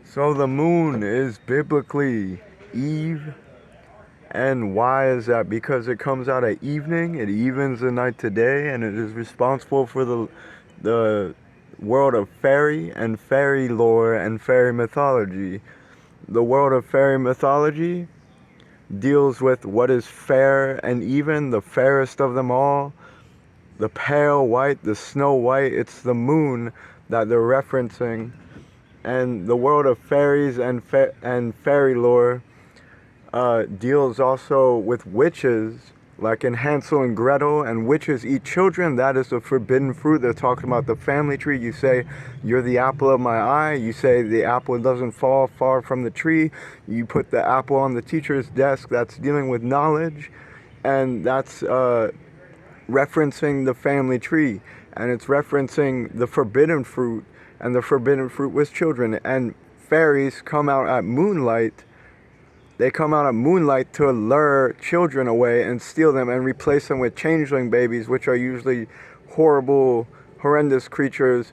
So the moon is biblically Eve. And why is that? Because it comes out at evening, it evens the night to day, and it is responsible for the world of fairy and fairy lore and fairy mythology. The world of fairy mythology deals with what is fair and even, the fairest of them all, the pale white, the snow white. It's the moon that they're referencing. And the world of fairies and fairy lore deals also with witches, like in Hansel and Gretel, and witches eat children. That is the forbidden fruit. They're talking about the family tree. You say, you're the apple of my eye. You say the apple doesn't fall far from the tree. You put the apple on the teacher's desk. That's dealing with knowledge, and that's referencing the family tree, and it's referencing the forbidden fruit, and the forbidden fruit was children. And fairies come out at moonlight. They come out at moonlight to lure children away and steal them and replace them with changeling babies, which are usually horrible, horrendous creatures.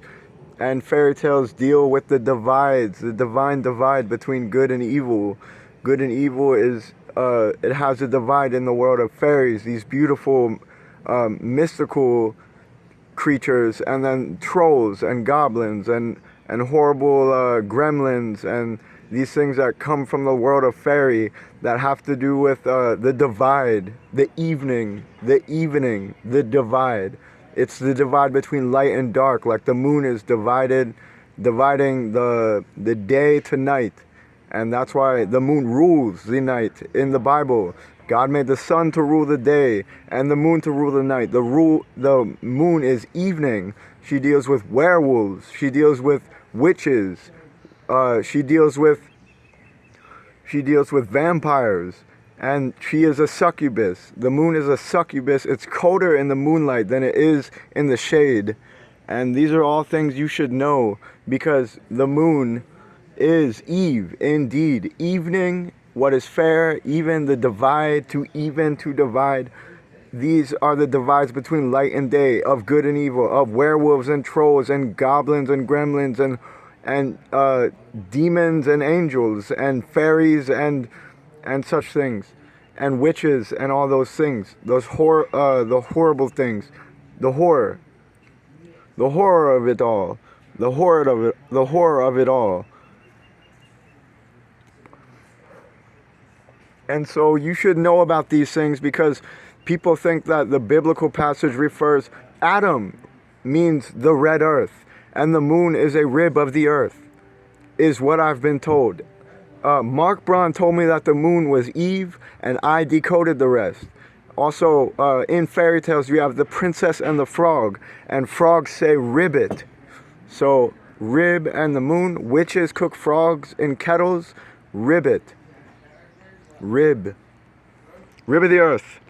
And fairy tales deal with the divides, the divine divide between good and evil. Good and evil is, it has a divide in the world of fairies, these beautiful, mystical creatures, and then trolls and goblins and horrible gremlins, and these things that come from the world of fairy that have to do with the divide, the evening, the divide. It's the divide between light and dark, like the moon is dividing the day to night. And that's why the moon rules the night in the Bible. God made the sun to rule the day and the moon to rule the night. The moon is evening. She deals with werewolves. She deals with witches. She deals with vampires, and she is a succubus. The moon is a succubus. It's colder in the moonlight than it is in the shade. And these are all things you should know, because the moon is Eve, indeed. Evening, what is fair, even, the divide, to even, to divide. These are the divides between light and day, of good and evil, of werewolves and trolls and goblins and gremlins and demons and angels and fairies and such things, and witches and all those things, those the horrible things, the horror of it all, the horror of it all. And so you should know about these things, because people think that the biblical passage refers, Adam means the red earth, and the moon is a rib of the earth, is what I've been told. Mark Braun told me that the moon was Eve, and I decoded the rest. Also, in fairy tales, you have the princess and the frog, and frogs say ribbit. So, rib and the moon. Witches cook frogs in kettles. Ribbit. Rib of the earth.